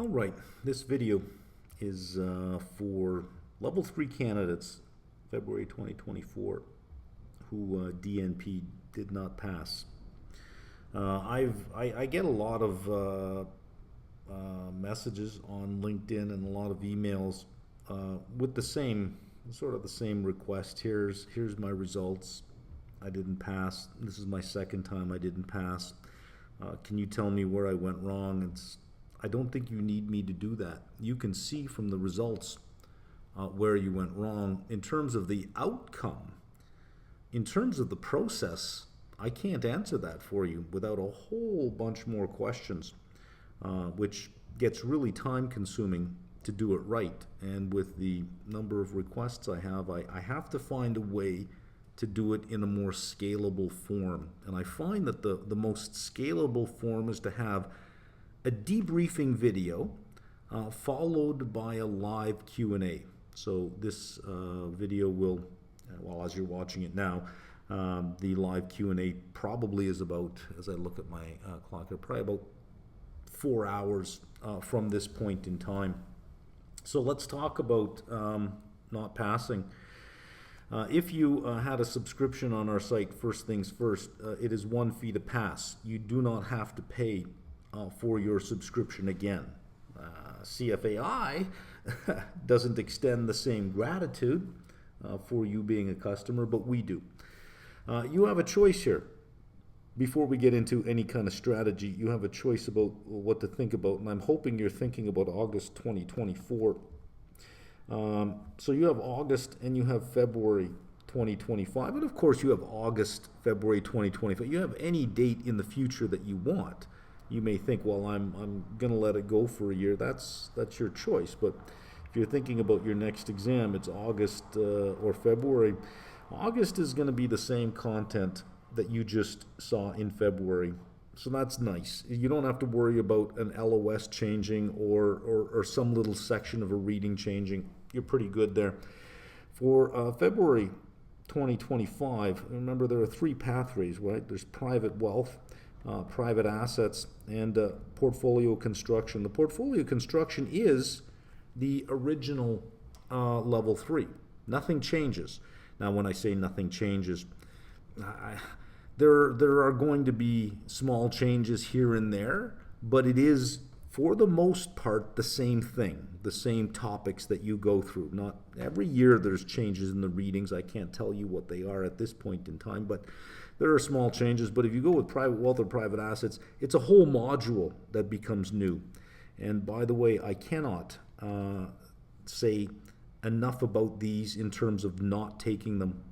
All right, this video is for Level 3 candidates, February 2024, who DNP did not pass. I get a lot of messages on LinkedIn and a lot of emails with the same, sort of the same request. Here's my results. I didn't pass. This is my second time I didn't pass. Can you tell me where I went wrong? I don't think you need me to do that. You can see from the results where you went wrong. In terms of the outcome, in terms of the process, I can't answer that for you without a whole bunch more questions, which gets really time consuming to do it right. And with the number of requests I have to find a way to do it in a more scalable form. And I find that the most scalable form is to have a debriefing video followed by a live Q&A. So this video will, well, as you're watching it now, the live Q&A probably is about, as I look at my clock, probably about 4 hours from this point in time. So let's talk about not passing. If you had a subscription on our site, first things first, it is 1 fee to pass. You do not have to pay for your subscription again. CFAI doesn't extend the same gratitude for you being a customer, but we do. You have a choice here. Before we get into any kind of strategy, you have a choice about what to think about, and I'm hoping you're thinking about August 2024. So you have August and you have February 2025, and of course you have August, February 2025. You have any date in the future that you want. You may think, well, I'm going to let it go for a year. That's your choice. But if you're thinking about your next exam, it's August or February. August is going to be the same content that you just saw in February. So that's nice. You don't have to worry about an LOS changing or some little section of a reading changing. You're pretty good there. For February 2025, remember there are 3 pathways, right? There's private wealth, private assets, and portfolio construction. The portfolio construction is the original level 3. Nothing changes. Now, when I say nothing changes, there are going to be small changes here and there, but it is, for the most part, the same thing, the same topics that you go through. Not every year there's changes in the readings. I can't tell you what they are at this point in time, but there are small changes. But if you go with private wealth or private assets, it's a whole module that becomes new. And by the way, I cannot say enough about these in terms of not taking them.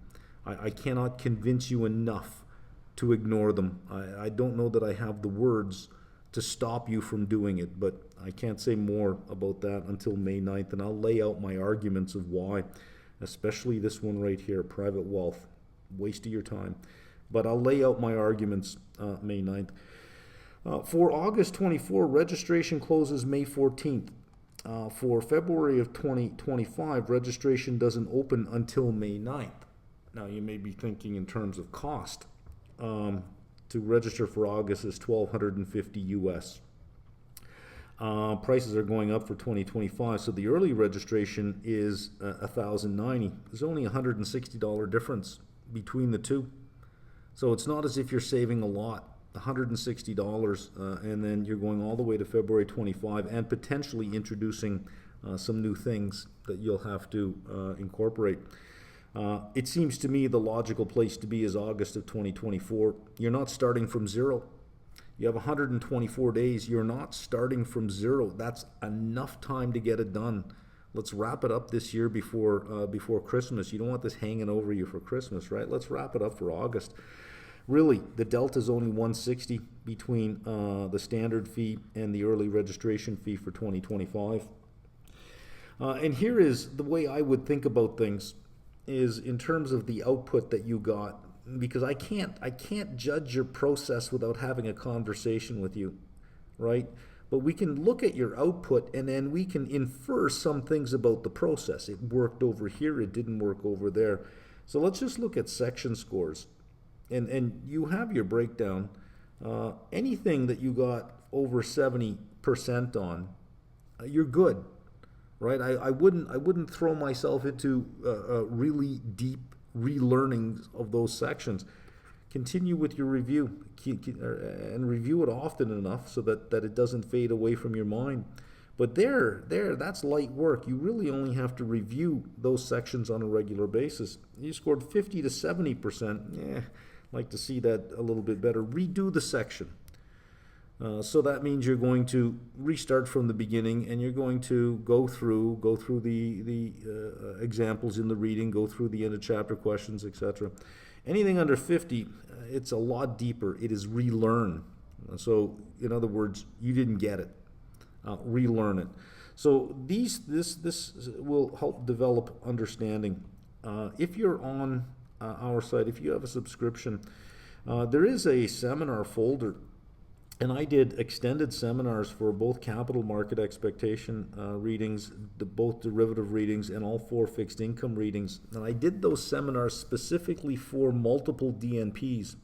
I cannot convince you enough to ignore them. I don't know that I have the words to stop you from doing it, but I can't say more about that until May 9th, and I'll lay out my arguments of why, especially this one right here, private wealth, waste of your time. But I'll lay out my arguments May 9th. For August 24, registration closes May 14th. For February of 2025, registration doesn't open until May 9th. Now, you may be thinking in terms of cost. To register for August is $1,250 US. Prices are going up for 2025, so the early registration is $1,090. There's only a $160 difference between the two. So it's not as if you're saving a lot, $160, and then you're going all the way to February 25 and potentially introducing some new things that you'll have to incorporate. It seems to me the logical place to be is August of 2024. You're not starting from zero. You have 124 days. You're not starting from zero. That's enough time to get it done. Let's wrap it up this year before Christmas. You don't want this hanging over you for Christmas, right? Let's wrap it up for August. Really, the delta is only $160 between the standard fee and the early registration fee for 2025. And here is the way I would think about things. Is in terms of the output that you got, because I can't judge your process without having a conversation with you, right? But we can look at your output and then we can infer some things about the process. It worked over here, it didn't work over there. So let's just look at section scores, and you have your breakdown. Anything that you got over 70% on you're good, right? I wouldn't throw myself into really deep relearnings of those sections. Continue with your review and review it often enough so that it doesn't fade away from your mind. But that's light work. You really only have to review those sections on a regular basis. You scored 50 to 70%. Like to see that a little bit better. Redo the section. So that means you're going to restart from the beginning, and you're going to go through the examples in the reading, go through the end of chapter questions, etc. Anything under 50, it's a lot deeper. It is relearn. So in other words, you didn't get it. Relearn it. So this will help develop understanding. If you're on our site, if you have a subscription, there is a seminar folder. And I did extended seminars for both capital market expectation readings, both derivative readings, and all 4 fixed income readings. And I did those seminars specifically for multiple DNPs.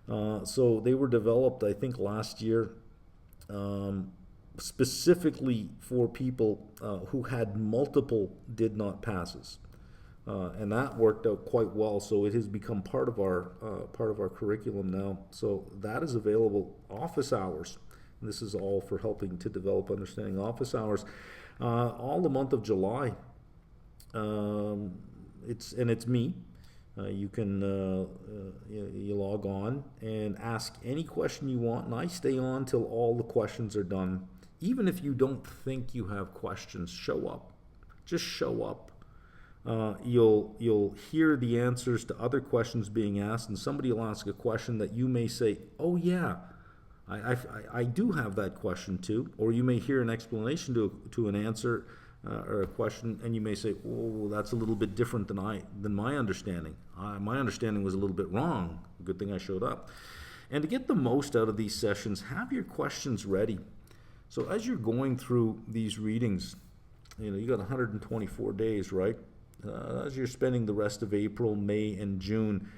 So they were developed, I think, last year, specifically for people who had multiple did not passes. And that worked out quite well, so it has become part of our curriculum now. So that is available. Office hours. This is all for helping to develop understanding. Office hours, all the month of July. It's me. You can you log on and ask any question you want, and I stay on till all the questions are done. Even if you don't think you have questions, show up. Just show up. You'll hear the answers to other questions being asked, and somebody will ask a question that you may say, oh yeah, I do have that question too. Or you may hear an explanation to an answer or a question, and you may say, oh, that's a little bit different than my understanding. My understanding was a little bit wrong. Good thing I showed up. And to get the most out of these sessions, have your questions ready. So as you're going through these readings, you got 124 days, right? As you're spending the rest of April, May, and June,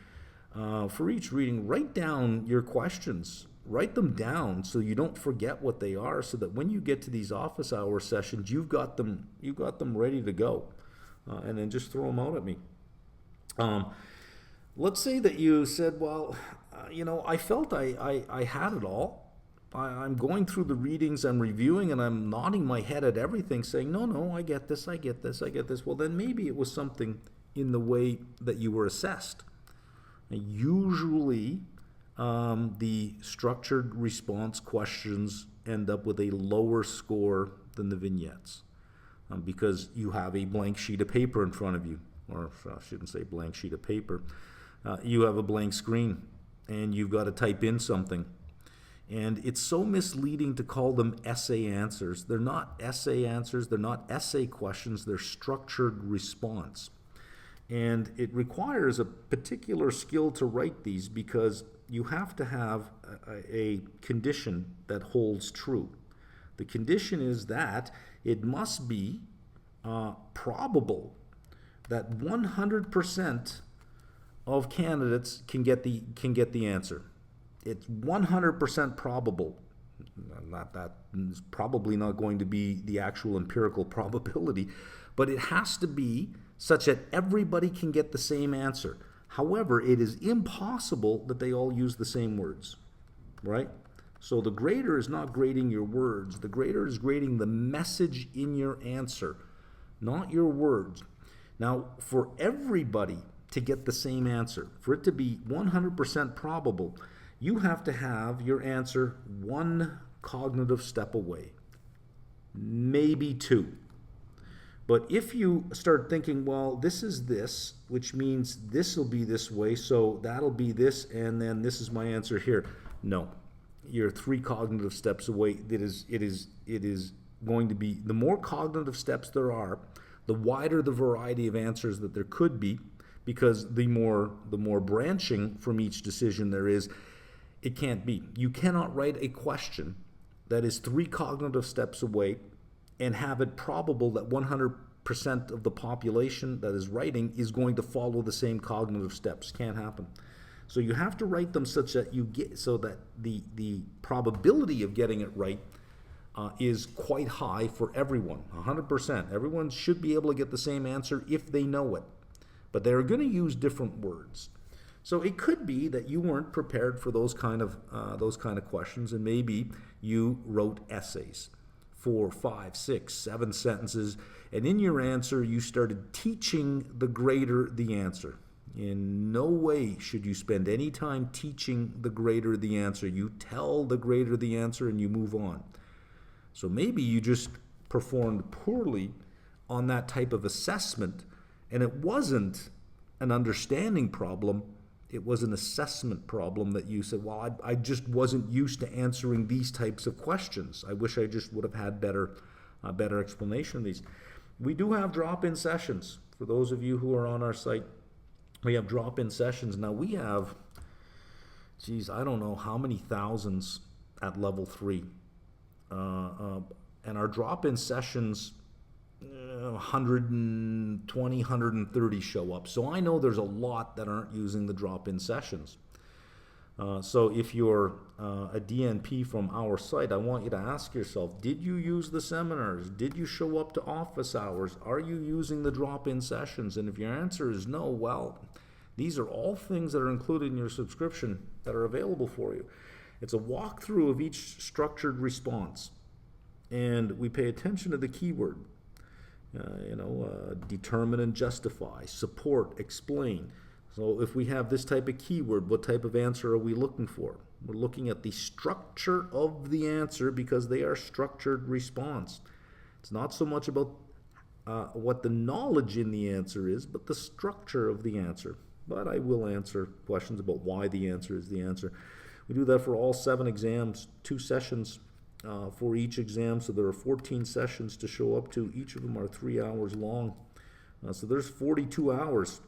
for each reading, write down your questions. Write them down so you don't forget what they are, so that when you get to these office hour sessions, you've got them ready to go, and then just throw them out at me. Let's say that you said, well, I felt I had it all. I'm going through the readings, I'm reviewing, and I'm nodding my head at everything, saying, no, I get this, I get this, I get this. Well, then maybe it was something in the way that you were assessed. And usually, the structured response questions end up with a lower score than the vignettes, because you have a blank sheet of paper in front of you, or I shouldn't say blank sheet of paper. You have a blank screen, and you've got to type in something. And it's so misleading to call them essay answers. They're not essay answers, they're not essay questions, they're structured response. And it requires a particular skill to write these, because you have to have a condition that holds true. The condition is that it must be probable that 100% of candidates can get the answer. It's 100% probable. That is probably not going to be the actual empirical probability, but it has to be such that everybody can get the same answer. However, it is impossible that they all use the same words, right? So the grader is not grading your words. The grader is grading the message in your answer, not your words. Now, for everybody to get the same answer, for it to be 100% probable, you have to have your answer one cognitive step away, maybe two. But if you start thinking, well, this is this, which means this will be this way, so that'll be this, and then this is my answer here. No, you're 3 cognitive steps away. It is going to be, the more cognitive steps there are, the wider the variety of answers that there could be, because the more branching from each decision there is. It can't be. You cannot write a question that is 3 cognitive steps away and have it probable that 100% of the population that is writing is going to follow the same cognitive steps. Can't happen. So you have to write them such that you get, so that the probability of getting it right is quite high for everyone, 100%. Everyone should be able to get the same answer if they know it, but they're going to use different words. So it could be that you weren't prepared for those kind of questions, and maybe you wrote essays, 4, 5, 6, 7 sentences, and in your answer you started teaching the grader the answer. In no way should you spend any time teaching the grader the answer. You tell the grader the answer and you move on. So maybe you just performed poorly on that type of assessment, and it wasn't an understanding problem, it was an assessment problem that you said, well, I just wasn't used to answering these types of questions. I wish I just would have had better explanation of these. We do have drop-in sessions. For those of you who are on our site, we have drop-in sessions. Now we have, I don't know how many thousands at level 3. And our drop-in sessions, 120, 130 show up. So I know there's a lot that aren't using the drop-in sessions. So if you're a DNP from our site, I want you to ask yourself, did you use the seminars? Did you show up to office hours? Are you using the drop-in sessions? And if your answer is no, well, these are all things that are included in your subscription that are available for you. It's a walkthrough of each structured response, and we pay attention to the keyword. Determine and justify, support, explain. So if we have this type of keyword, what type of answer are we looking for? We're looking at the structure of the answer because they are structured response. It's not so much about what the knowledge in the answer is, but the structure of the answer. But I will answer questions about why the answer is the answer. We do that for all 7 exams, 2 sessions for each exam. So there are 14 sessions to show up to. Each of them are 3 hours long. So there's 42 hours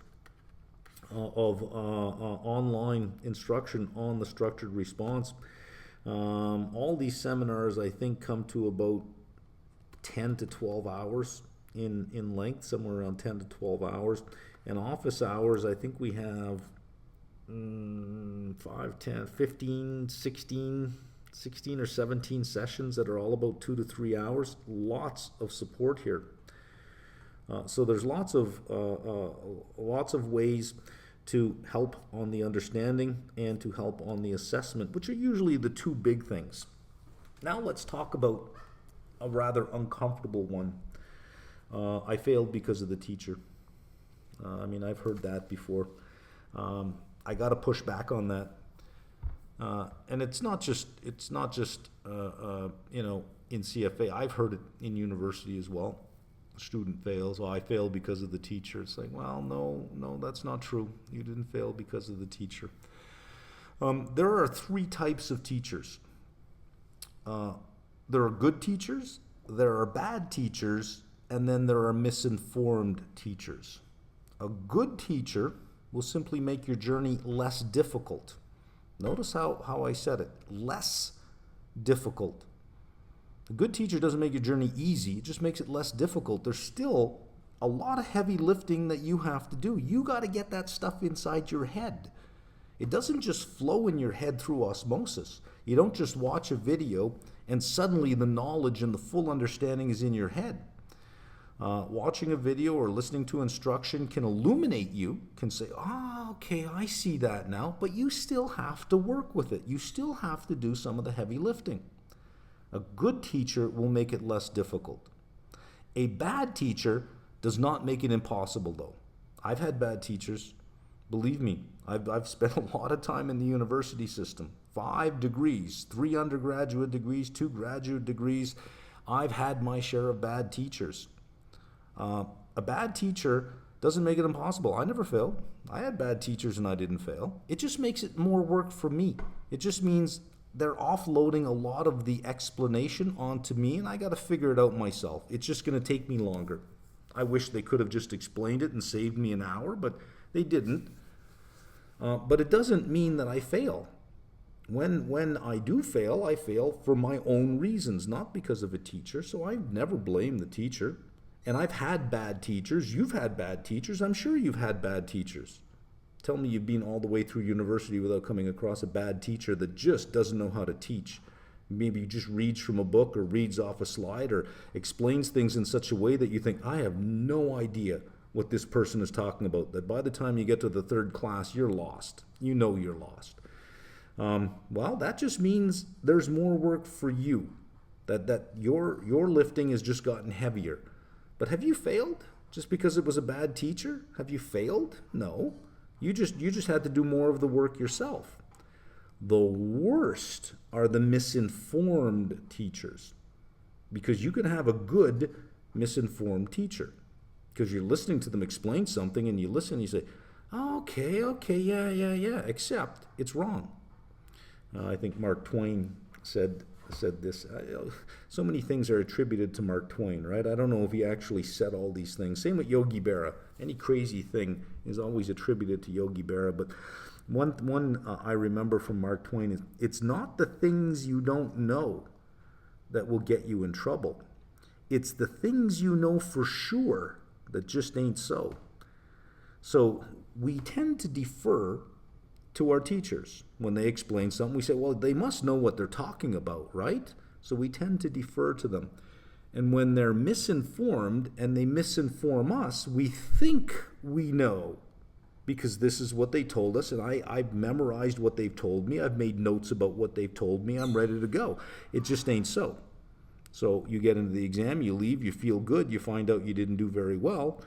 of online instruction on the structured response. All these seminars, I think, come to about 10 to 12 hours in length, somewhere around 10 to 12 hours. And office hours, I think we have 5, 10, 15, 16 or 17 sessions that are all about 2 to 3 hours. Lots of support here. So there's lots of ways to help on the understanding and to help on the assessment, which are usually the 2 big things. Now let's talk about a rather uncomfortable one. I failed because of the teacher. I've heard that before. I got to push back on that. And it's not just in CFA. I've heard it in university as well. A student fails. Well, I failed because of the teacher. It's like, well, no, that's not true. You didn't fail because of the teacher. There are 3 types of teachers. There are good teachers, there are bad teachers, and then there are misinformed teachers. A good teacher will simply make your journey less difficult. Notice how I said it, less difficult. A good teacher doesn't make your journey easy, it just makes it less difficult. There's still a lot of heavy lifting that you have to do. You got to get that stuff inside your head. It doesn't just flow in your head through osmosis. You don't just watch a video and suddenly the knowledge and the full understanding is in your head. Watching a video or listening to instruction can illuminate you, can say, okay, I see that now, but you still have to work with it. You still have to do some of the heavy lifting. A good teacher will make it less difficult. A bad teacher does not make it impossible, though. I've had bad teachers. Believe me, I've spent a lot of time in the university system. 5 degrees, 3 undergraduate degrees, 2 graduate degrees. I've had my share of bad teachers. A bad teacher doesn't make it impossible. I never failed. I had bad teachers and I didn't fail. It just makes it more work for me. It just means they're offloading a lot of the explanation onto me and I got to figure it out myself. It's just going to take me longer. I wish they could have just explained it and saved me an hour, but they didn't. But it doesn't mean that I fail. When I do fail, I fail for my own reasons, not because of a teacher. So I never blame the teacher. And I've had bad teachers. You've had bad teachers. I'm sure you've had bad teachers. Tell me you've been all the way through university without coming across a bad teacher that just doesn't know how to teach. Maybe he just reads from a book or reads off a slide or explains things in such a way that you think, I have no idea what this person is talking about, that by the time you get to the third class, you're lost. You know you're lost. Well, that just means there's more work for you, that your lifting has just gotten heavier. But have you failed just because it was a bad teacher? Have you failed? No. You just had to do more of the work yourself. The worst are the misinformed teachers, because you can have a good misinformed teacher because you're listening to them explain something and you listen and you say, oh, okay, yeah, except it's wrong. I think Mark Twain said this. So many things are attributed to Mark Twain, right? I don't know if he actually said all these things. Same with Yogi Berra. Any crazy thing is always attributed to Yogi Berra. But one I remember from Mark Twain is, it's not the things you don't know that will get you in trouble. It's the things you know for sure that just ain't so. So we tend to defer to our teachers. When they explain something, we say, well, they must know what they're talking about, right? So we tend to defer to them. And when they're misinformed and they misinform us, we think we know because this is what they told us, and I've memorized what they've told me. I've made notes about what they've told me. I'm ready to go. It just ain't so. So you get into the exam, you leave, you feel good, you find out you didn't do very well.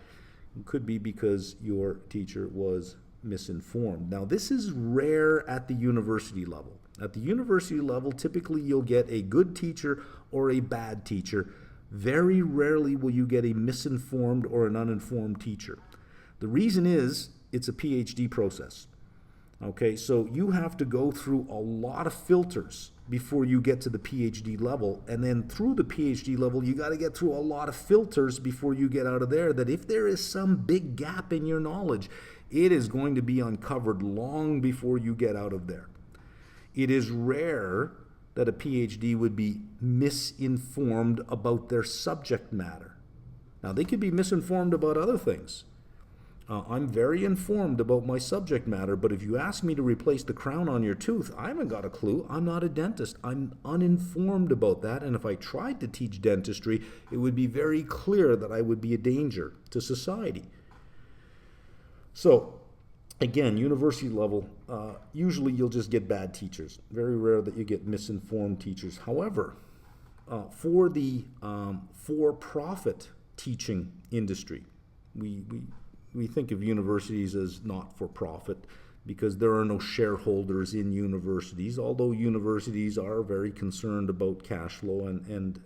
It could be because your teacher was misinformed. Now, this is rare at the university level. At the university level, typically you'll get a good teacher or a bad teacher. Very rarely will you get a misinformed or an uninformed teacher. The reason is it's a PhD process. Okay, so you have to go through a lot of filters before you get to the PhD level, and then through the PhD level, you got to get through a lot of filters before you get out of there, that if there is some big gap in your knowledge, it is going to be uncovered long before you get out of there. It is rare that a PhD would be misinformed about their subject matter. Now, they could be misinformed about other things. I'm very informed about my subject matter, but if you ask me to replace the crown on your tooth, I haven't got a clue. I'm not a dentist. I'm uninformed about that, and if I tried to teach dentistry, it would be very clear that I would be a danger to society. So, again, university level, usually you'll just get bad teachers. Very rare that you get misinformed teachers. However, for the for-profit teaching industry, we think of universities as not-for-profit because there are no shareholders in universities, although universities are very concerned about cash flow and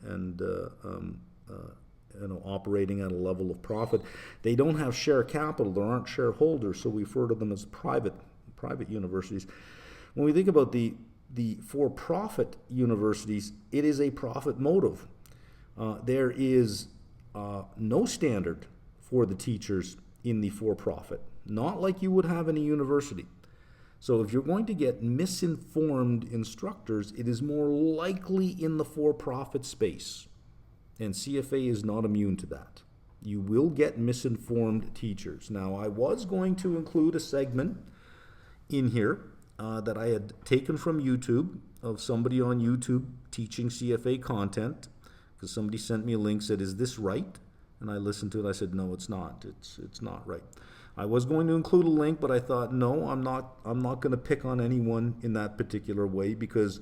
operating at a level of profit. They don't have share capital. There aren't shareholders, so we refer to them as private universities. When we think about the for-profit universities, it is a profit motive. There is no standard for the teachers in the for-profit, not like you would have in a university. So if you're going to get misinformed instructors, it is more likely in the for-profit space. And CFA is not immune to that. You will get misinformed teachers. Now, I was going to include a segment in here that I had taken from YouTube of somebody on YouTube teaching CFA content, because somebody sent me a link, said, is this right? And I listened to it. I said, no, it's not. It's not right. I was going to include a link, but I thought, no, I'm not going to pick on anyone in that particular way, because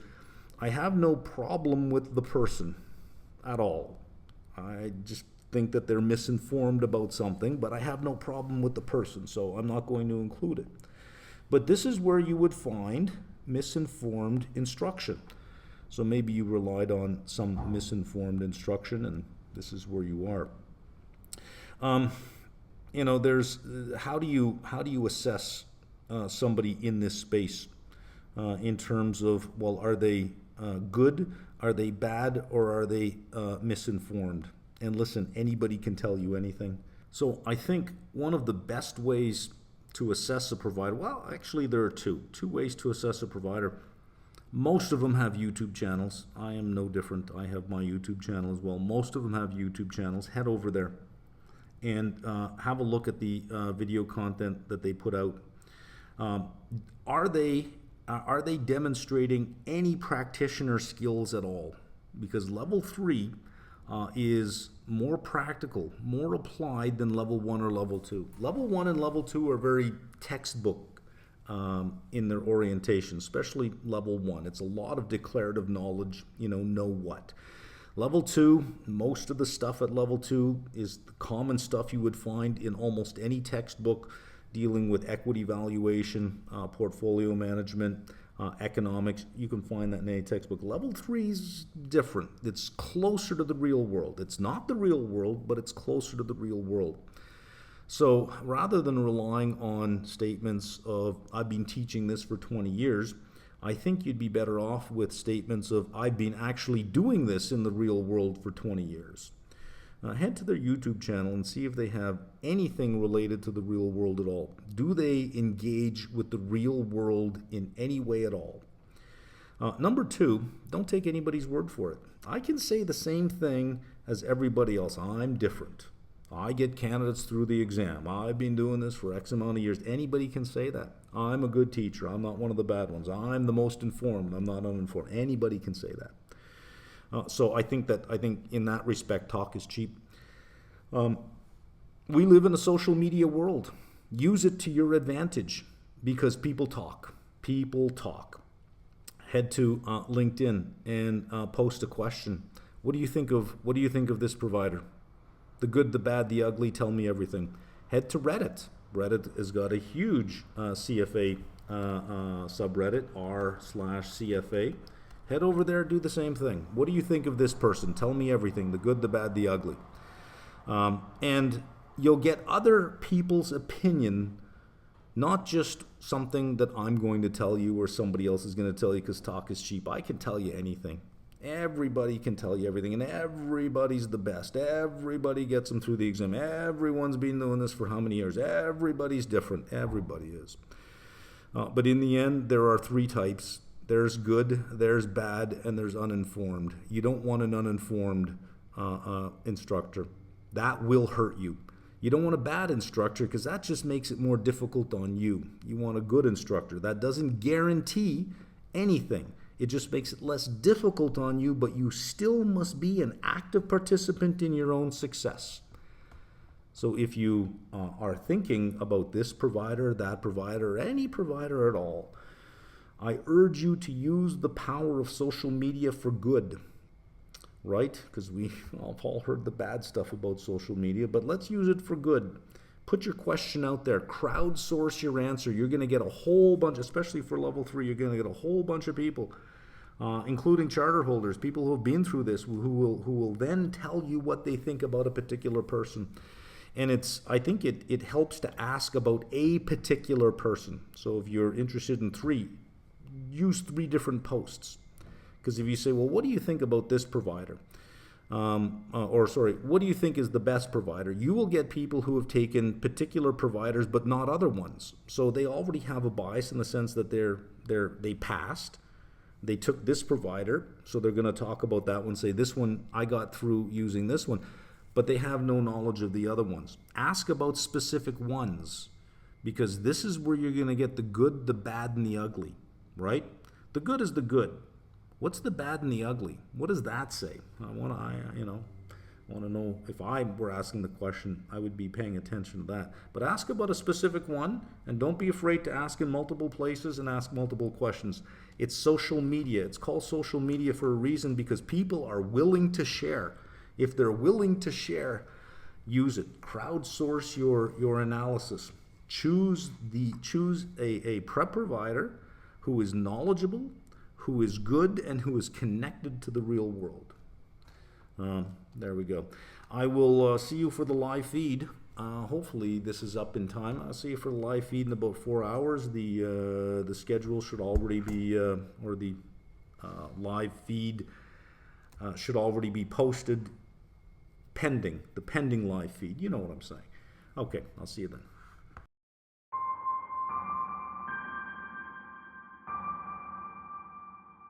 I have no problem with the person at all. I just think that they're misinformed about something, but I have no problem with the person, so I'm not going to include it. But this is where you would find misinformed instruction. So maybe you relied on some misinformed instruction, and this is where you are. There's how do you assess somebody in this space in terms of, well, are they good, are they bad, or are they misinformed? And listen, anybody can tell you anything. So I think one of the best ways to assess a provider, well, actually there are two ways to assess a provider. Most of them have YouTube channels. I am no different. I have my YouTube channel as well. Most of them have YouTube channels. Head over there and have a look at the video content that they put out. Are they Are they demonstrating any practitioner skills at all? Because level 3 is more practical, more applied than level 1 or level 2. Level 1 and level 2 are very textbook in their orientation, especially level 1. It's a lot of declarative knowledge, know what. Level 2, most of the stuff at level 2 is the common stuff you would find in almost any textbook dealing with equity valuation, portfolio management, economics. You can find that in any textbook. Level 3 is different. It's closer to the real world. It's not the real world, but it's closer to the real world. So rather than relying on statements of, I've been teaching this for 20 years, I think you'd be better off with statements of, I've been actually doing this in the real world for 20 years. Head to their YouTube channel and see if they have anything related to the real world at all. Do they engage with the real world in any way at all? Number 2, don't take anybody's word for it. I can say the same thing as everybody else. I'm different. I get candidates through the exam. I've been doing this for X amount of years. Anybody can say that. I'm a good teacher. I'm not one of the bad ones. I'm the most informed. I'm not uninformed. Anybody can say that. So I think in that respect, talk is cheap. We live in a social media world. Use it to your advantage because people talk. People talk. Head to LinkedIn and post a question. What do you think of this provider? The good, the bad, the ugly, tell me everything. Head to Reddit. Reddit has got a huge CFA subreddit, r/CFA. Head over there, do the same thing. What do you think of this person? Tell me everything, the good, the bad, the ugly. And you'll get other people's opinion, not just something that I'm going to tell you or somebody else is going to tell you because talk is cheap. I can tell you anything. Everybody can tell you everything, and everybody's the best. Everybody gets them through the exam. Everyone's been doing this for how many years? Everybody's different. Everybody is. But in the end, there are 3 types. There's good, there's bad, and there's uninformed. You don't want an uninformed instructor. That will hurt you. You don't want a bad instructor because that just makes it more difficult on you. You want a good instructor. That doesn't guarantee anything. It just makes it less difficult on you, but you still must be an active participant in your own success. So if you are thinking about this provider, that provider, any provider at all, I urge you to use the power of social media for good, right? Because we've all heard the bad stuff about social media, but let's use it for good. Put your question out there. Crowdsource your answer. You're going to get a whole bunch, especially for level 3, you're going to get a whole bunch of people, including charter holders, people who have been through this, who will then tell you what they think about a particular person. And I think it helps to ask about a particular person. So if you're interested in 3, use 3 different posts. Because if you say, well, what do you think about this provider? What do you think is the best provider? You will get people who have taken particular providers but not other ones. So they already have a bias in the sense that they passed. They took this provider, so they're going to talk about that one, say this one I got through using this one, but they have no knowledge of the other ones. Ask about specific ones because this is where you're going to get the good, the bad, and the ugly, right? The good is the good. What's the bad and the ugly? What does that say? I want to know. If I were asking the question, I would be paying attention to that. But ask about a specific one, and don't be afraid to ask in multiple places and ask multiple questions. It's social media. It's called social media for a reason because people are willing to share. If they're willing to share, use it. Crowdsource your analysis. Choose a prep provider who is knowledgeable, who is good, and who is connected to the real world. There we go. I will see you for the live feed. Hopefully this is up in time. I'll see you for the live feed in about 4 hours. The schedule should already be, or the live feed should already be posted pending, the pending live feed. You know what I'm saying. Okay, I'll see you then.